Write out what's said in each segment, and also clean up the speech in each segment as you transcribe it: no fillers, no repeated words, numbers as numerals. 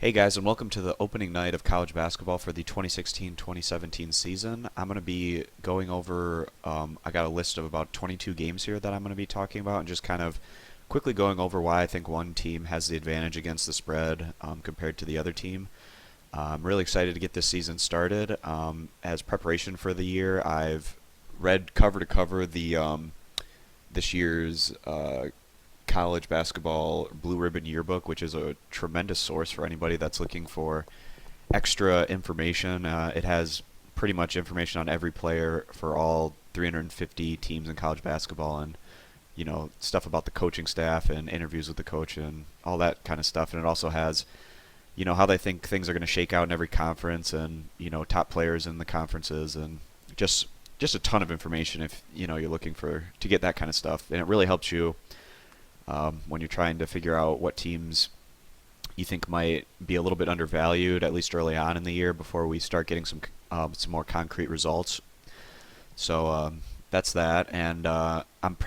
Hey guys, and welcome to the opening night of college basketball for the 2016-2017 season. I'm going to be going over, I got a list of about 22 games here that I'm going to be talking about and just kind of quickly going over why I think one team has the advantage against the spread compared to the other team. I'm really excited to get this season started. As preparation for the year, I've read cover to cover this year's college basketball Blue Ribbon Yearbook, which is a tremendous source for anybody that's looking for extra information. It has pretty much information on every player for all 350 teams in college basketball, and stuff about the coaching staff and interviews with the coach and all that kind of stuff. And it also has how they think things are going to shake out in every conference, and top players in the conferences, and just a ton of information if you're looking to get that kind of stuff. And it really helps you when you're trying to figure out what teams you think might be a little bit undervalued, at least early on in the year before we start getting some more concrete results. So that's that, and I'm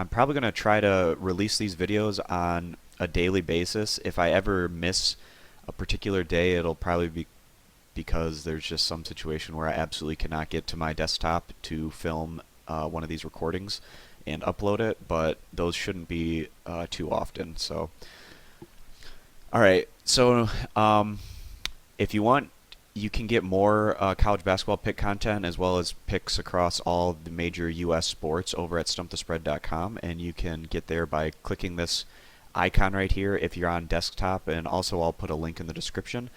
probably going to try to release these videos on a daily basis. If I ever miss a particular day, it'll probably be because there's just some situation where I absolutely cannot get to my desktop to film one of these recordings and upload it, but those shouldn't be too often. So, all right. So, if you want, you can get more college basketball pick content as well as picks across all the major U.S. sports over at stumpthespread.com, and you can get there by clicking this icon right here if you're on desktop, and also I'll put a link in the description.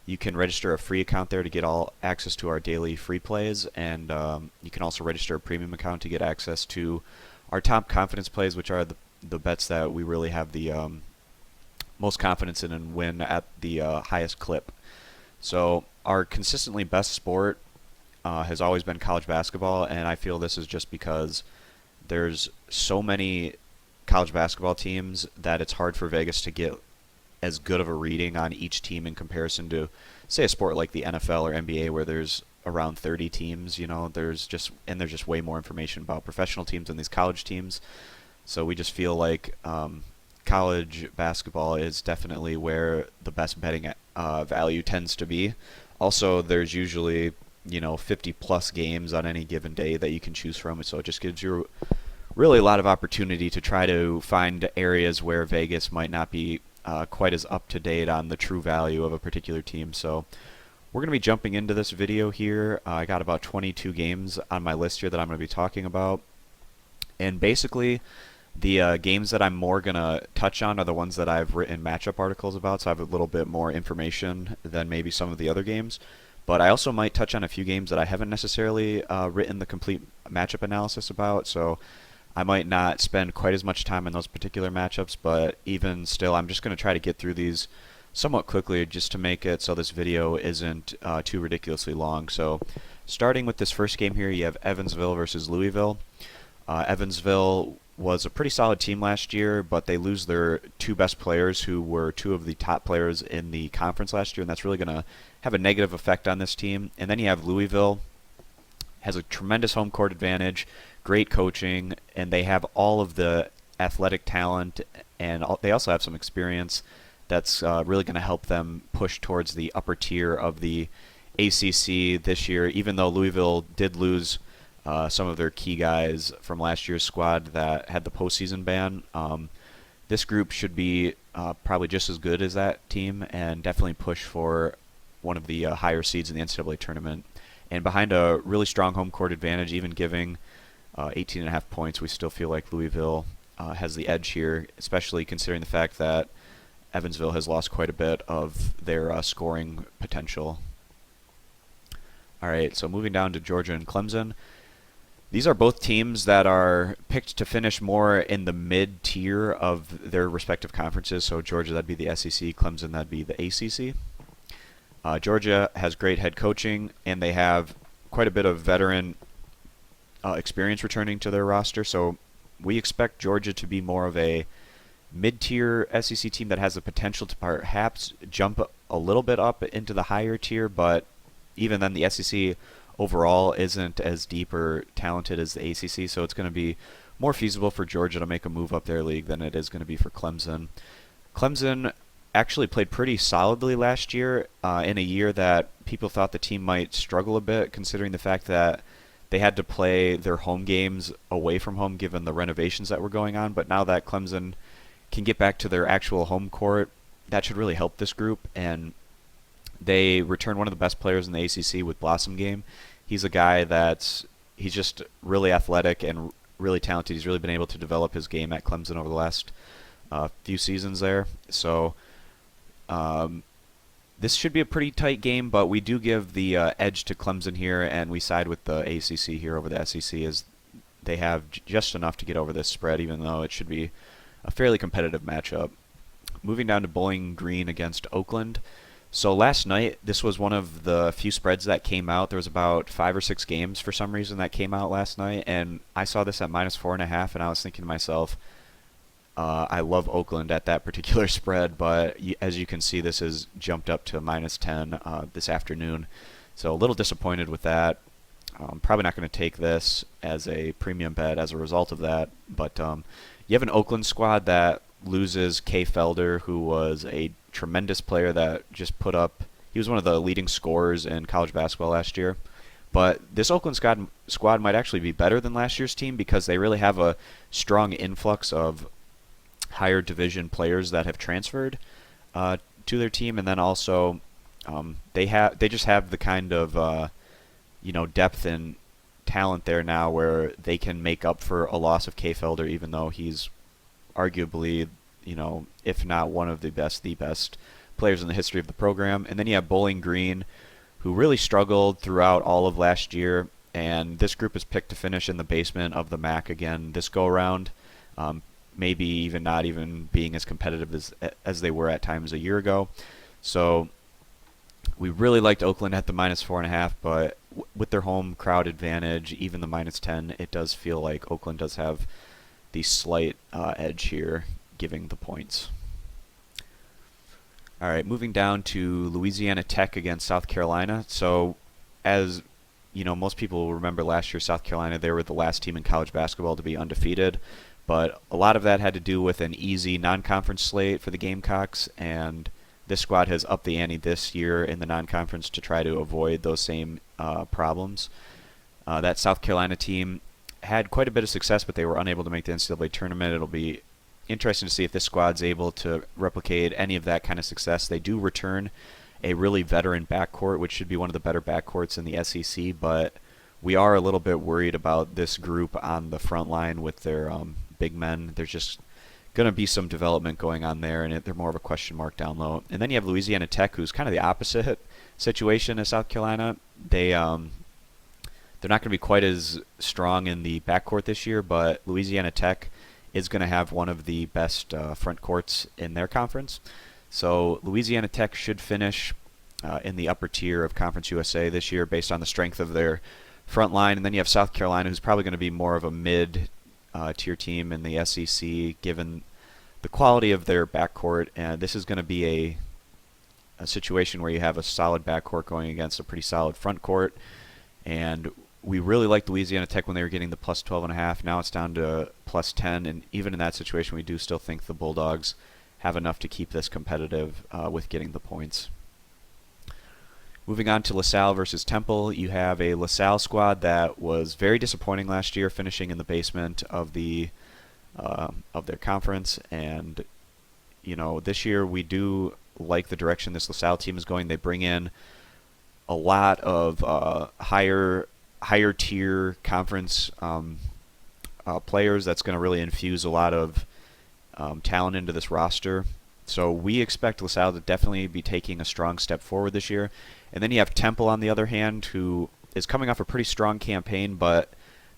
You can register a free account there to get all access to our daily free plays, and you can also register a premium account to get access to our top confidence plays, which are the bets that we really have the most confidence in and win at the highest clip. So our consistently best sport has always been college basketball, and I feel this is just because there's so many college basketball teams that it's hard for Vegas to get as good of a reading on each team in comparison to, say, a sport like the NFL or NBA, where there's around 30 teams. There's just way more information about professional teams than these college teams. So we just feel like college basketball is definitely where the best betting value tends to be. Also, there's usually 50 plus games on any given day that you can choose from, so it just gives you really a lot of opportunity to try to find areas where Vegas might not be quite as up to date on the true value of a particular team. So we're going to be jumping into this video here. I got about 22 games on my list here that I'm going to be talking about. And basically, the games that I'm more going to touch on are the ones that I've written matchup articles about, so I have a little bit more information than maybe some of the other games. But I also might touch on a few games that I haven't necessarily written the complete matchup analysis about, so I might not spend quite as much time on those particular matchups, but even still, I'm just going to try to get through these somewhat quickly just to make it so this video isn't too ridiculously long. So starting with this first game here, you have Evansville versus Louisville. Evansville was a pretty solid team last year, but they lose their two best players, who were two of the top players in the conference last year, and that's really going to have a negative effect on this team. And then you have Louisville, has a tremendous home court advantage, great coaching, and they have all of the athletic talent, and they also have some experience that's really going to help them push towards the upper tier of the ACC this year, even though Louisville did lose some of their key guys from last year's squad that had the postseason ban. This group should be probably just as good as that team, and definitely push for one of the higher seeds in the NCAA tournament. And behind a really strong home court advantage, even giving 18.5 points, we still feel like Louisville has the edge here, especially considering the fact that Evansville has lost quite a bit of their scoring potential. All right, so moving down to Georgia and Clemson. These are both teams that are picked to finish more in the mid-tier of their respective conferences. So Georgia, that'd be the SEC. Clemson, that'd be the ACC. Georgia has great head coaching, and they have quite a bit of veteran experience returning to their roster. So we expect Georgia to be more of a mid-tier SEC team that has the potential to perhaps jump a little bit up into the higher tier, but even then the SEC overall isn't as deep or talented as the ACC, so it's going to be more feasible for Georgia to make a move up their league than it is going to be for Clemson. Clemson actually played pretty solidly last year in a year that people thought the team might struggle a bit, considering the fact that they had to play their home games away from home given the renovations that were going on. But now that Clemson can get back to their actual home court, that should really help this group. And they return one of the best players in the ACC with Blossom Game. He's a guy he's just really athletic and really talented. He's really been able to develop his game at Clemson over the last few seasons there. So this should be a pretty tight game, but we do give the edge to Clemson here, and we side with the ACC here over the SEC, as they have just enough to get over this spread, even though it should be a fairly competitive matchup. Moving down to Bowling Green against Oakland. So last night, this was one of the few spreads that came out. There was about 5 or 6 games for some reason that came out last night, and I saw this at -4.5, and I was thinking to myself, I love Oakland at that particular spread, but as you can see, this has jumped up to -10 this afternoon. So a little disappointed with that. Probably not going to take this as a premium bet as a result of that. But you have an Oakland squad that loses Kay Felder, who was a tremendous player that just put up. He was one of the leading scorers in college basketball last year. But this Oakland squad might actually be better than last year's team because they really have a strong influx of higher division players that have transferred to their team, and then also they just have the kind of depth and talent there now where they can make up for a loss of Kay Felder, even though he's arguably if not one of the best players in the history of the program. And then you have Bowling Green, who really struggled throughout all of last year, and this group is picked to finish in the basement of the MAC again this go around. Maybe even not even being as competitive as they were at times a year ago. So we really liked Oakland at the -4.5, but with their home crowd advantage, even the -10, it does feel like Oakland does have the slight edge here, giving the points. All right, moving down to Louisiana Tech against South Carolina. So as most people will remember last year, South Carolina, they were the last team in college basketball to be undefeated. But a lot of that had to do with an easy non-conference slate for the Gamecocks, and this squad has upped the ante this year in the non-conference to try to avoid those same problems. That South Carolina team had quite a bit of success, but they were unable to make the NCAA tournament. It'll be interesting to see if this squad's able to replicate any of that kind of success. They do return a really veteran backcourt, which should be one of the better backcourts in the SEC, but we are a little bit worried about this group on the front line with their big men. There's just going to be some development going on there, and they're more of a question mark down low. And then you have Louisiana Tech, who's kind of the opposite situation as South Carolina. They're not going to be quite as strong in the backcourt this year, but Louisiana Tech is going to have one of the best front courts in their conference. So Louisiana Tech should finish in the upper tier of Conference USA this year based on the strength of their front line. And then you have South Carolina, who's probably going to be more of a mid-tier team in the SEC, given the quality of their backcourt. And this is going to be a situation where you have a solid backcourt going against a pretty solid front court. And we really liked Louisiana Tech when they were getting the +12.5. Now it's down to +10. And even in that situation, we do still think the Bulldogs have enough to keep this competitive with getting the points. Moving on to LaSalle versus Temple, you have a LaSalle squad that was very disappointing last year, finishing in the basement of their conference. And this year we do like the direction this LaSalle team is going. They bring in a lot of higher tier conference players. That's going to really infuse a lot of talent into this roster. So we expect LaSalle to definitely be taking a strong step forward this year. And then you have Temple, on the other hand, who is coming off a pretty strong campaign, but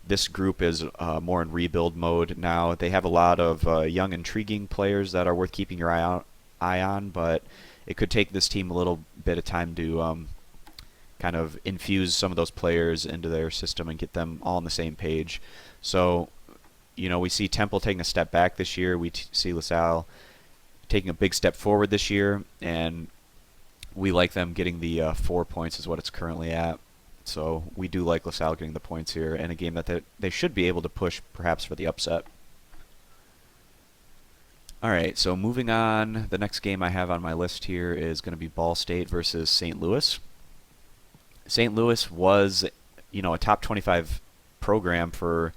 this group is more in rebuild mode now. They have a lot of young, intriguing players that are worth keeping your eye on, but it could take this team a little bit of time to kind of infuse some of those players into their system and get them all on the same page. So, we see Temple taking a step back this year. We see LaSalle taking a big step forward this year, and we like them getting the 4 points is what it's currently at. So we do like LaSalle getting the points here in a game that they should be able to push perhaps for the upset. All right, so moving on, the next game I have on my list here is going to be Ball State versus St. Louis. St. Louis was, a top 25 program for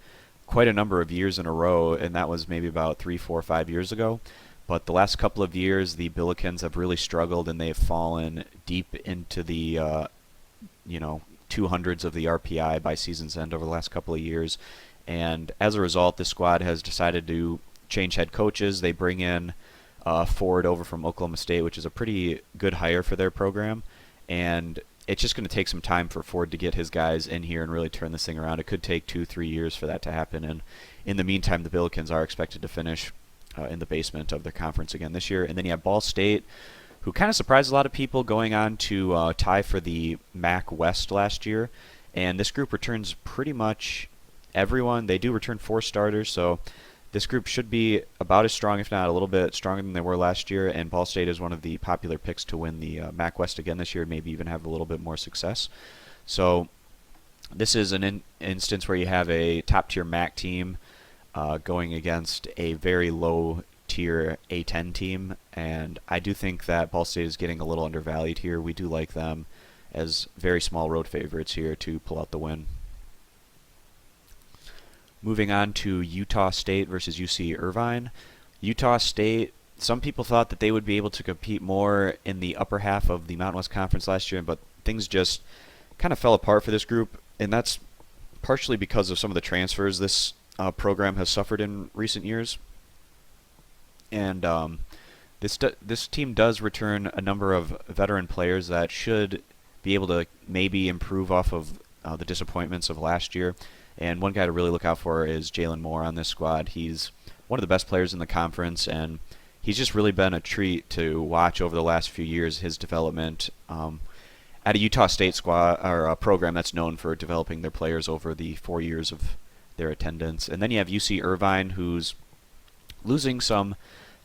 quite a number of years in a row, and that was maybe about 3, 4, 5 years ago. But the last couple of years, the Billikens have really struggled, and they've fallen deep into the, 200s of the RPI by season's end over the last couple of years. And as a result, this squad has decided to change head coaches. They bring in Ford over from Oklahoma State, which is a pretty good hire for their program. And it's just going to take some time for Ford to get his guys in here and really turn this thing around. It could take 2, 3 years for that to happen. And in the meantime, the Billikens are expected to finish in the basement of their conference again this year. And then you have Ball State, who kind of surprised a lot of people going on to tie for the MAC West last year. And this group returns pretty much everyone. They do return 4 starters, so this group should be about as strong, if not a little bit stronger than they were last year, and Ball State is one of the popular picks to win the MAC West again this year, maybe even have a little bit more success. So this is an instance where you have a top-tier MAC team going against a very low-tier A10 team, and I do think that Ball State is getting a little undervalued here. We do like them as very small road favorites here to pull out the win. Moving on to Utah State versus UC Irvine. Utah State, some people thought that they would be able to compete more in the upper half of the Mountain West Conference last year, but things just kind of fell apart for this group, and that's partially because of some of the transfers this program has suffered in recent years. And this team does return a number of veteran players that should be able to maybe improve off of the disappointments of last year. And one guy to really look out for is Jalen Moore on this squad. He's one of the best players in the conference, and he's just really been a treat to watch over the last few years, his development at a Utah State squad or a program that's known for developing their players over the 4 years of their attendance. And then you have UC Irvine, who's losing some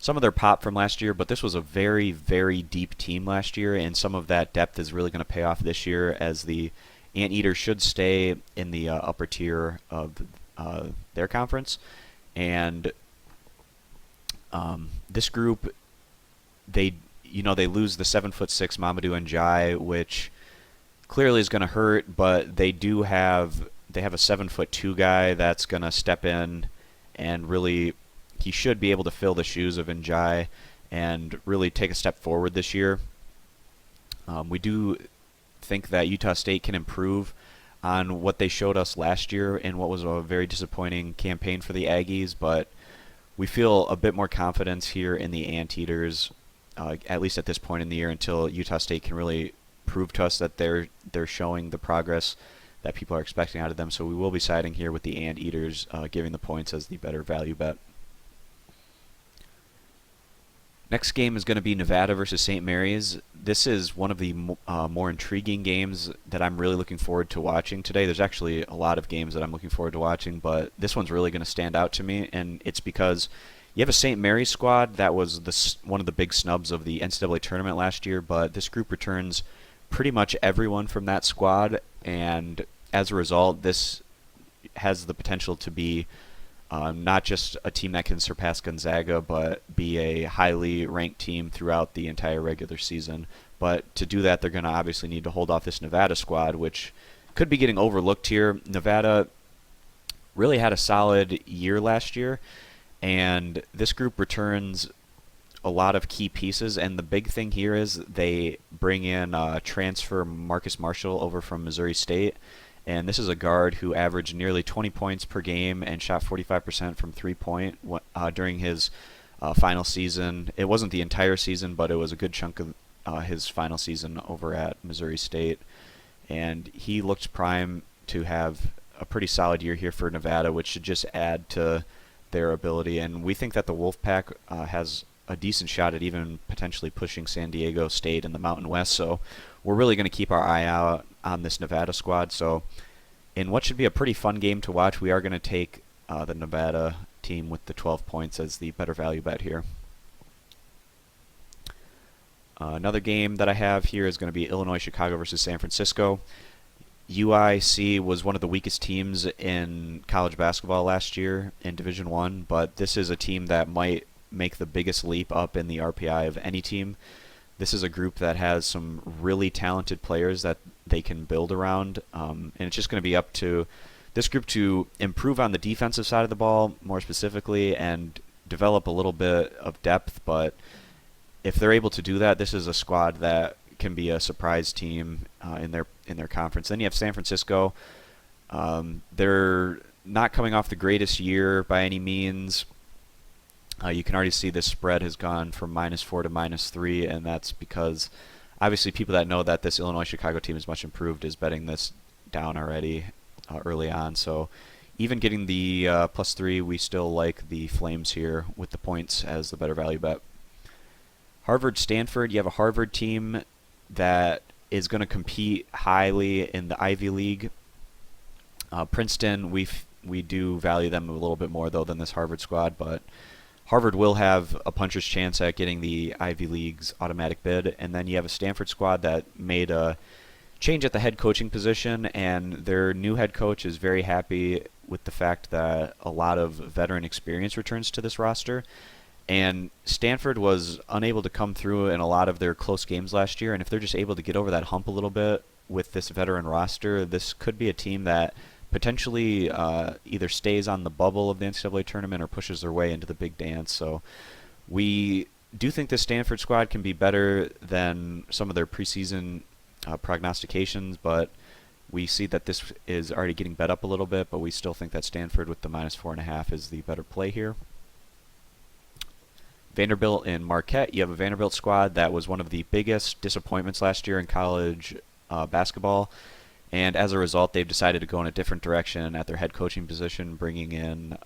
of their pop from last year, but this was a very, very deep team last year, and some of that depth is really going to pay off this year as the Anteaters should stay in the upper tier of their conference. And this group, they lose the 7'6" Mamadou Ndiaye, which clearly is going to hurt, but they have a 7'2" guy that's going to step in and really, he should be able to fill the shoes of Ndiaye and really take a step forward this year. We do think that Utah State can improve on what they showed us last year in what was a very disappointing campaign for the Aggies, but we feel a bit more confidence here in the Anteaters, at least at this point in the year, until Utah State can really prove to us that they're showing the progress that people are expecting out of them. So we will be siding here with the Anteaters, giving the points as the better value bet. Next game is going to be Nevada versus St. Mary's. This is one of the more intriguing games that I'm really looking forward to watching today. There's actually a lot of games that I'm looking forward to watching, but this one's really going to stand out to me, and it's because you have a St. Mary's squad that was one of the big snubs of the NCAA tournament last year, but this group returns pretty much everyone from that squad, and as a result, this has the potential to be not just a team that can surpass Gonzaga, but be a highly ranked team throughout the entire regular season. But to do that, they're going to obviously need to hold off this Nevada squad, which could be getting overlooked here. Nevada really had a solid year last year, and this group returns a lot of key pieces. And the big thing here is they bring in transfer Marcus Marshall over from Missouri State. And this is a guard who averaged nearly 20 points per game and shot 45% from three-point during his final season. It wasn't the entire season, but it was a good chunk of his final season over at Missouri State. And he looked prime to have a pretty solid year here for Nevada, which should just add to their ability. And we think that the Wolfpack has a decent shot at even potentially pushing San Diego State in the Mountain West. So we're really going to keep our eye out on this Nevada squad. So in what should be a pretty fun game to watch, we are going to take the Nevada team with the 12 points as the better value bet here. Another game that I have here is going to be Illinois-Chicago versus San Francisco. UIC was one of the weakest teams in college basketball last year in Division I, but this is a team that might make the biggest leap up in the RPI of any team. This is a group that has some really talented players that they can build around, and it's just going to be up to this group to improve on the defensive side of the ball more specifically and develop a little bit of depth. But if they're able to do that, this is a squad that can be a surprise team in their conference. Then you have San Francisco. They're not coming off the greatest year by any means. You can already see this spread has gone from -4 to -3, and that's because obviously people that know that this Illinois-Chicago team is much improved is betting this down already early on. So even getting the +3, we still like the Flames here with the points as the better value bet. Harvard-Stanford, you have a Harvard team that is going to compete highly in the Ivy League. Princeton, we do value them a little bit more though than this Harvard squad, but Harvard will have a puncher's chance at getting the Ivy League's automatic bid. And then you have a Stanford squad that made a change at the head coaching position, and their new head coach is very happy with the fact that a lot of veteran experience returns to this roster. And Stanford was unable to come through in a lot of their close games last year, and if they're just able to get over that hump a little bit with this veteran roster, this could be a team that potentially either stays on the bubble of the NCAA tournament or pushes their way into the big dance. So we do think this Stanford squad can be better than some of their preseason prognostications, but we see that this is already getting bet up a little bit, but we still think that Stanford with the -4.5 is the better play here. Vanderbilt and Marquette, you have a Vanderbilt squad that was one of the biggest disappointments last year in college basketball. And as a result, they've decided to go in a different direction at their head coaching position, bringing in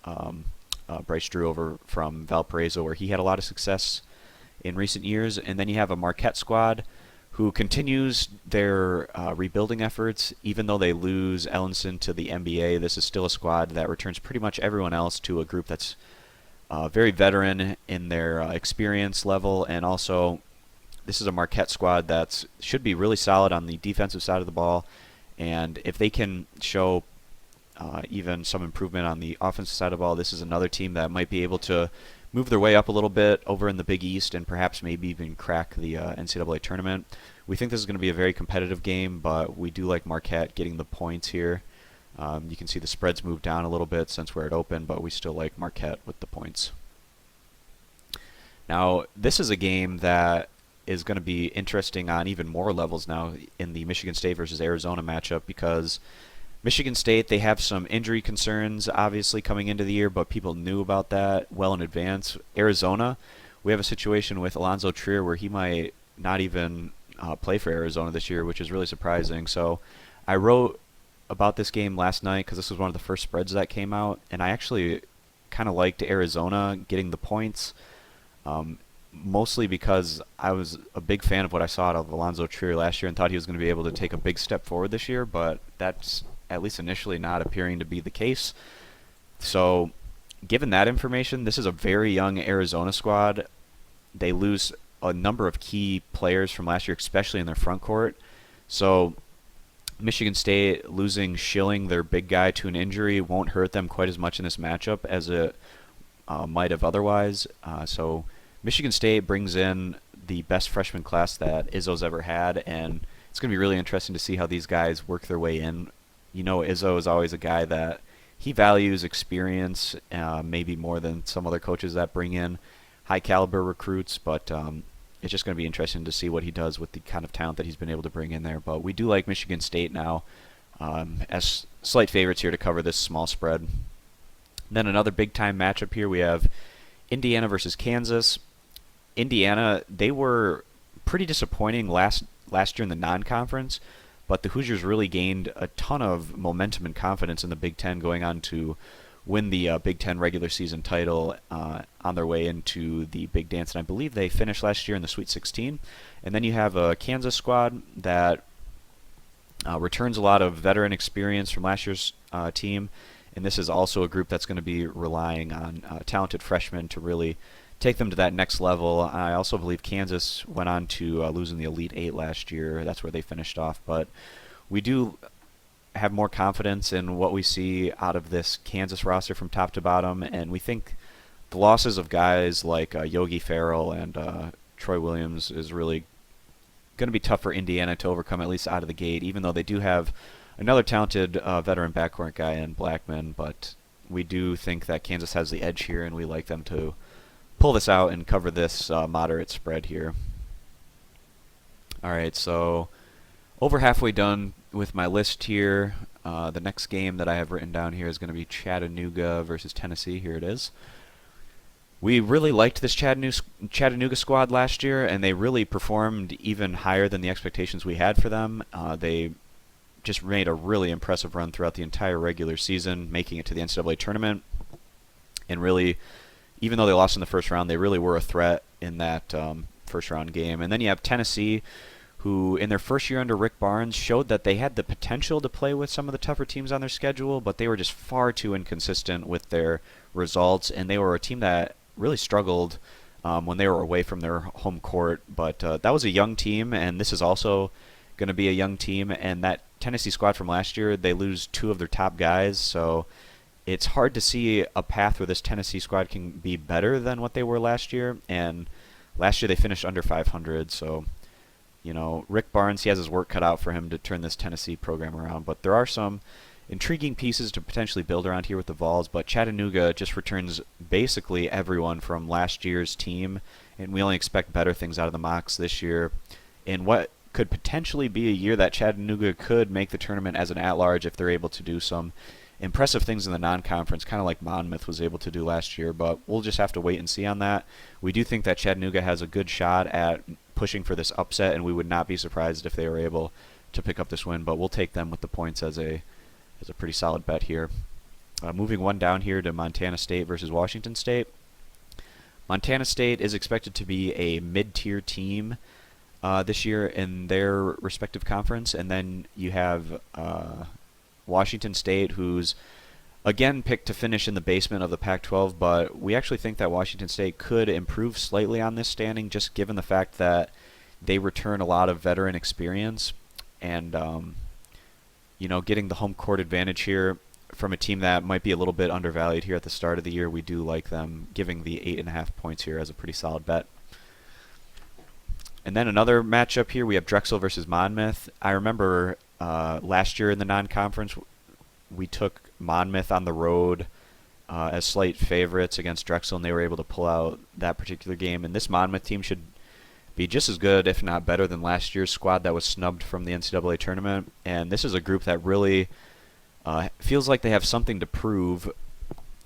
Bryce Drew over from Valparaiso, where he had a lot of success in recent years. And then you have a Marquette squad who continues their rebuilding efforts. Even though they lose Ellenson to the NBA, this is still a squad that returns pretty much everyone else to a group that's very veteran in their experience level. And also, this is a Marquette squad that should be really solid on the defensive side of the ball. And if they can show even some improvement on the offensive side of the ball, this is another team that might be able to move their way up a little bit over in the Big East and perhaps maybe even crack the NCAA tournament. We think this is going to be a very competitive game, but we do like Marquette getting the points here. You can see the spreads move down a little bit since we're at open, but we still like Marquette with the points. Now, this is a game that is going to be interesting on even more levels now in the Michigan State versus Arizona matchup, because Michigan State, they have some injury concerns obviously coming into the year, but people knew about that well in advance. Arizona, we have a situation with Alonzo Trier where he might not even play for Arizona this year, which is really surprising. So I wrote about this game last night because this was one of the first spreads that came out, and I actually kind of liked Arizona getting the points. Mostly because I was a big fan of what I saw out of Alonzo Trier last year and thought he was going to be able to take a big step forward this year, but that's at least initially not appearing to be the case. So given that information, this is a very young Arizona squad. They lose a number of key players from last year, especially in their front court. So Michigan State losing Schilling, their big guy, to an injury won't hurt them quite as much in this matchup as it might have otherwise. So Michigan State brings in the best freshman class that Izzo's ever had, and it's going to be really interesting to see how these guys work their way in. You know, Izzo is always a guy that he values experience, maybe more than some other coaches that bring in high caliber recruits, but it's just going to be interesting to see what he does with the kind of talent that he's been able to bring in there. But we do like Michigan State now as slight favorites here to cover this small spread. Then another big time matchup here, we have Indiana versus Kansas. Indiana, they were pretty disappointing last year in the non-conference, but the Hoosiers really gained a ton of momentum and confidence in the Big Ten, going on to win the Big Ten regular season title on their way into the Big Dance, and I believe they finished last year in the Sweet 16. And then you have a Kansas squad that returns a lot of veteran experience from last year's team, and this is also a group that's going to be relying on talented freshmen to really take them to that next level. I also believe Kansas went on to lose in the Elite Eight last year. That's where they finished off. But we do have more confidence in what we see out of this Kansas roster from top to bottom, and we think the losses of guys like Yogi Ferrell and Troy Williams is really going to be tough for Indiana to overcome, at least out of the gate, even though they do have another talented veteran backcourt guy in Blackman. But we do think that Kansas has the edge here, and we like them to pull this out and cover this moderate spread here. All right, so over halfway done with my list here. The next game that I have written down here is going to be Chattanooga versus Tennessee. Here it is. We really liked this Chattanooga squad last year, and they really performed even higher than the expectations we had for them. They just made a really impressive run throughout the entire regular season, making it to the NCAA tournament. And really, even though they lost in the first round, they really were a threat in that first round game. And then you have Tennessee, who in their first year under Rick Barnes showed that they had the potential to play with some of the tougher teams on their schedule, but they were just far too inconsistent with their results, and they were a team that really struggled when they were away from their home court. But that was a young team, and this is also going to be a young team. And that Tennessee squad from last year, they lose two of their top guys, so it's hard to see a path where this Tennessee squad can be better than what they were last year. And last year they finished under 500, so Rick Barnes, he has his work cut out for him to turn this Tennessee program around. But there are some intriguing pieces to potentially build around here with the Vols, but Chattanooga just returns basically everyone from last year's team, and we only expect better things out of the Mocs this year. In what could potentially be a year that Chattanooga could make the tournament as an at-large if they're able to do some impressive things in the non-conference, kind of like Monmouth was able to do last year, but we'll just have to wait and see on that. We do think that Chattanooga has a good shot at pushing for this upset, and we would not be surprised if they were able to pick up this win, but we'll take them with the points as a pretty solid bet here. Moving one down here to Montana State versus Washington State. Montana State is expected to be a mid-tier team this year in their respective conference, and then you have Washington State, who's again picked to finish in the basement of the Pac-12, but we actually think that Washington State could improve slightly on this standing, just given the fact that they return a lot of veteran experience, and getting the home court advantage here from a team that might be a little bit undervalued here at the start of the year. We do like them giving the 8.5 points here as a pretty solid bet. And then another matchup here, we have Drexel versus Monmouth. I remember last year in the non-conference, we took Monmouth on the road as slight favorites against Drexel, and they were able to pull out that particular game. And this Monmouth team should be just as good, if not better, than last year's squad that was snubbed from the NCAA tournament. And this is a group that really feels like they have something to prove,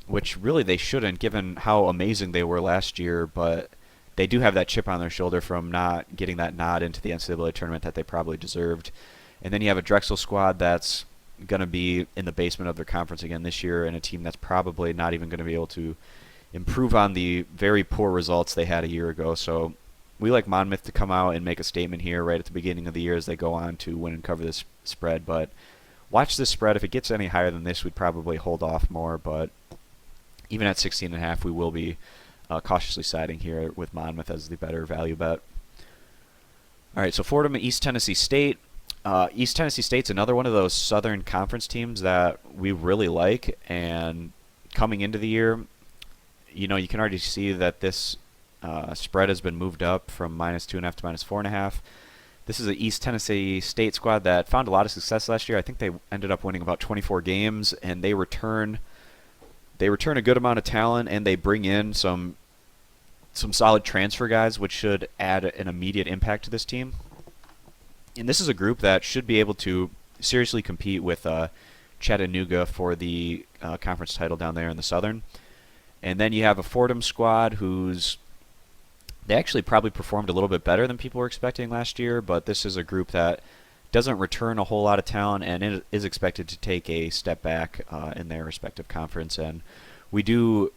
which really they shouldn't, given how amazing they were last year. But they do have that chip on their shoulder from not getting that nod into the NCAA tournament that they probably deserved. And then you have a Drexel squad that's going to be in the basement of their conference again this year, and a team that's probably not even going to be able to improve on the very poor results they had a year ago. So we like Monmouth to come out and make a statement here right at the beginning of the year as they go on to win and cover this spread. But watch this spread. If it gets any higher than this, we'd probably hold off more. But even at 16.5, we will be cautiously siding here with Monmouth as the better value bet. All right, so Fordham and East Tennessee State. East Tennessee State's another one of those Southern Conference teams that we really like. And coming into the year, you can already see that this spread has been moved up from -2.5 to -4.5. This is an East Tennessee State squad that found a lot of success last year. I think they ended up winning about 24 games, and they return a good amount of talent, and they bring in some solid transfer guys, which should add an immediate impact to this team. And this is a group that should be able to seriously compete with Chattanooga for the conference title down there in the Southern. And then you have a Fordham squad they actually probably performed a little bit better than people were expecting last year, but this is a group that doesn't return a whole lot of talent and it is expected to take a step back in their respective conference. And we do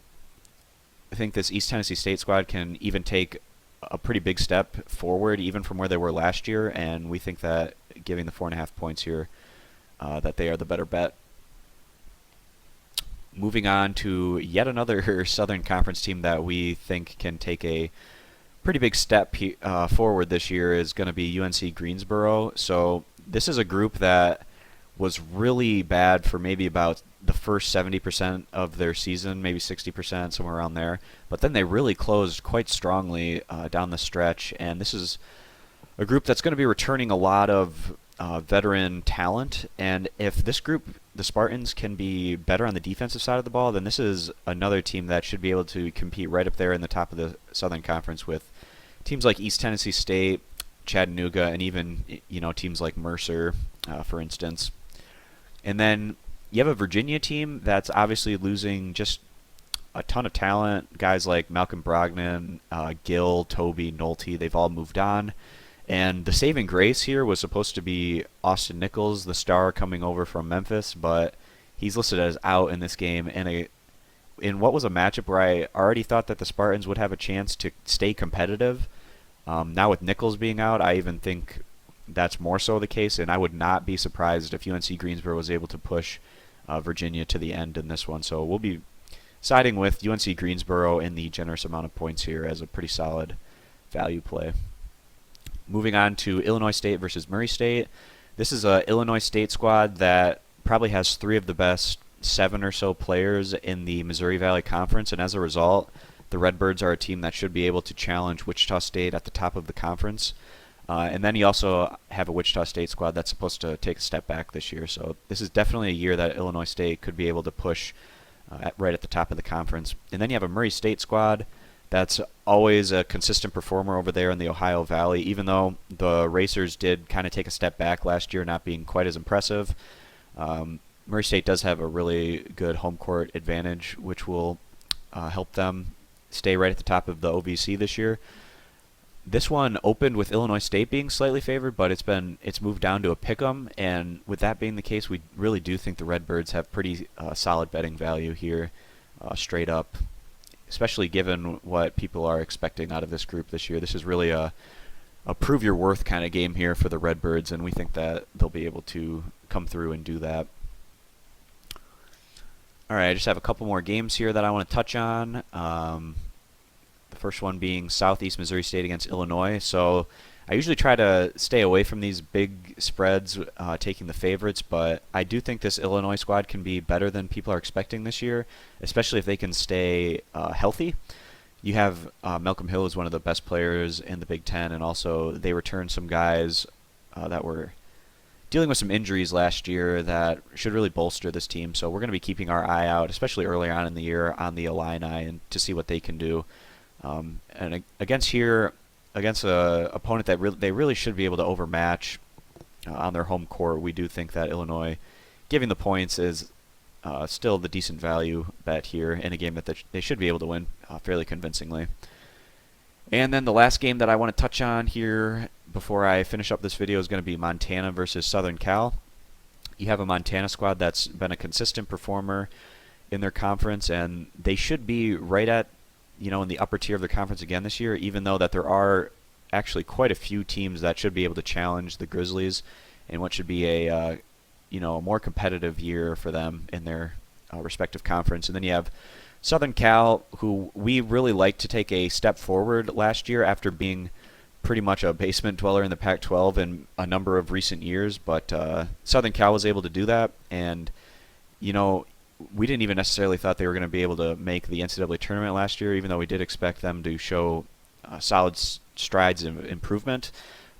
think this East Tennessee State squad can even take a pretty big step forward even from where they were last year, and we think that giving the 4.5 points here that they are the better bet. Moving on to yet another Southern Conference team that we think can take a pretty big step forward this year is going to be UNC Greensboro. So this is a group that was really bad for maybe about the first 70% of their season, maybe 60%, somewhere around there. But then they really closed quite strongly down the stretch, and this is a group that's going to be returning a lot of veteran talent. And if this group, the Spartans, can be better on the defensive side of the ball, then this is another team that should be able to compete right up there in the top of the Southern Conference with teams like East Tennessee State, Chattanooga, and even teams like Mercer, for instance. And then you have a Virginia team that's obviously losing just a ton of talent. Guys like Malcolm Brogdon, Gill, Toby, Nolte, they've all moved on. And the saving grace here was supposed to be Austin Nichols, the star coming over from Memphis, but he's listed as out in this game. And in what was a matchup where I already thought that the Spartans would have a chance to stay competitive, now with Nichols being out, I even think that's more so the case, and I would not be surprised if UNC Greensboro was able to push Virginia to the end in this one. So we'll be siding with UNC Greensboro in the generous amount of points here as a pretty solid value play. Moving on to Illinois State versus Murray State. This is a Illinois State squad that probably has 3 of the best 7 or so players in the Missouri Valley Conference, and as a result, the Redbirds are a team that should be able to challenge Wichita State at the top of the conference. And then you also have a Wichita State squad that's supposed to take a step back this year. So this is definitely a year that Illinois State could be able to push right at the top of the conference. And then you have a Murray State squad that's always a consistent performer over there in the Ohio Valley, even though the Racers did kind of take a step back last year, not being quite as impressive. Murray State does have a really good home court advantage, which will help them stay right at the top of the OVC this year. This one opened with Illinois State being slightly favored, but it's moved down to a pick'em, and with that being the case, we really do think the Redbirds have pretty solid betting value here, straight up, especially given what people are expecting out of this group this year. This is really a prove your worth kind of game here for the Redbirds, and we think that they'll be able to come through and do that. All right, I just have a couple more games here that I want to touch on. The first one being Southeast Missouri State against Illinois. So I usually try to stay away from these big spreads, taking the favorites, but I do think this Illinois squad can be better than people are expecting this year, especially if they can stay healthy. You have Malcolm Hill is one of the best players in the Big Ten, and also they returned some guys that were dealing with some injuries last year that should really bolster this team. So we're going to be keeping our eye out, especially early on in the year, on the Illini and to see what they can do. And against a opponent that they really should be able to overmatch on their home court, we do think that Illinois, giving the points, is still the decent value bet here in a game that they should be able to win fairly convincingly. And then the last game that I want to touch on here before I finish up this video is going to be Montana versus Southern Cal. You have a Montana squad that's been a consistent performer in their conference, and they should be right at in the upper tier of the conference again this year, even though that there are actually quite a few teams that should be able to challenge the Grizzlies in what should be a more competitive year for them in their respective conference. And then you have Southern Cal, who we really liked to take a step forward last year after being pretty much a basement dweller in the Pac-12 in a number of recent years, but Southern Cal was able to do that, and we didn't even necessarily thought they were going to be able to make the NCAA tournament last year, even though we did expect them to show solid strides in improvement.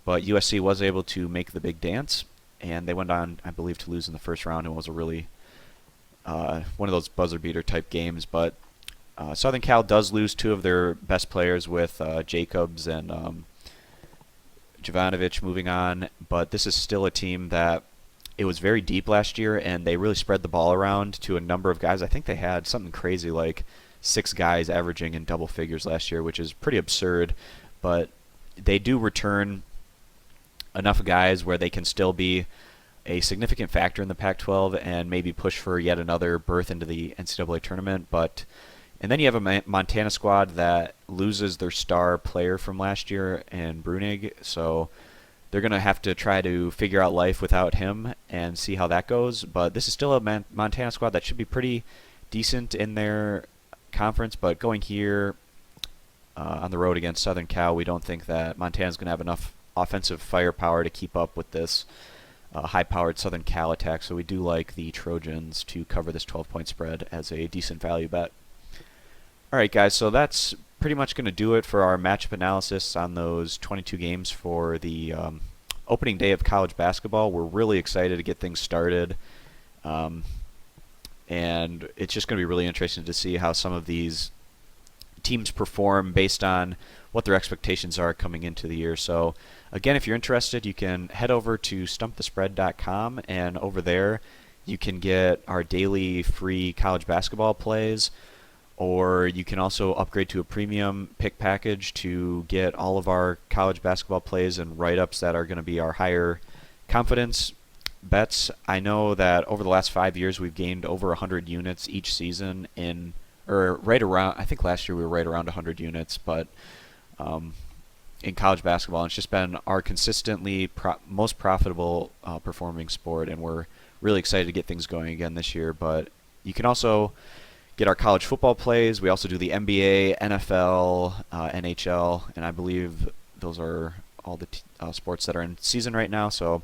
But USC was able to make the big dance, and they went on, I believe, to lose in the first round, and was a really one of those buzzer beater type games. But Southern Cal does lose 2 of their best players with Jacobs and Jovanovic moving on, but this is still a team that it was very deep last year, and they really spread the ball around to a number of guys. I think they had something crazy like 6 guys averaging in double figures last year, which is pretty absurd. But they do return enough guys where they can still be a significant factor in the Pac-12 and maybe push for yet another berth into the NCAA tournament. And then you have a Montana squad that loses their star player from last year in Brunig, so they're going to have to try to figure out life without him and see how that goes. But this is still a Montana squad that should be pretty decent in their conference. But going here on the road against Southern Cal, we don't think that Montana's going to have enough offensive firepower to keep up with this high-powered Southern Cal attack, so we do like the Trojans to cover this 12-point spread as a decent value bet. Alright guys, so that's pretty much going to do it for our matchup analysis on those 22 games for the opening day of college basketball. We're really excited to get things started, and it's just going to be really interesting to see how some of these teams perform based on what their expectations are coming into the year. So again, if you're interested, you can head over to stumpthespread.com, and over there you can get our daily free college basketball plays, or you can also upgrade to a premium pick package to get all of our college basketball plays and write-ups that are going to be our higher confidence bets. I know that over the last 5 years we've gained over 100 units each season or right around, I think last year we were right around 100 units, but in college basketball, and it's just been our consistently most profitable performing sport, and we're really excited to get things going again this year. But you can also get our college football plays. We also do the NBA, NFL, NHL, and I believe those are all the sports that are in season right now. So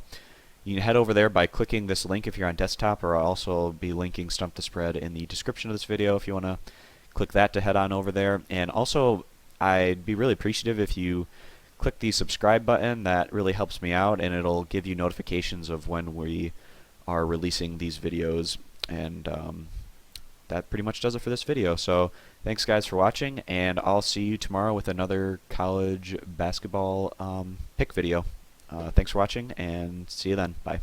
you can head over there by clicking this link if you're on desktop, or I'll also be linking Stump the Spread in the description of this video if you want to click that to head on over there. And also, I'd be really appreciative if you click the subscribe button. That really helps me out, and it'll give you notifications of when we are releasing these videos. And that pretty much does it for this video. So thanks guys for watching, and I'll see you tomorrow with another college basketball pick video. Thanks for watching, and see you then. Bye.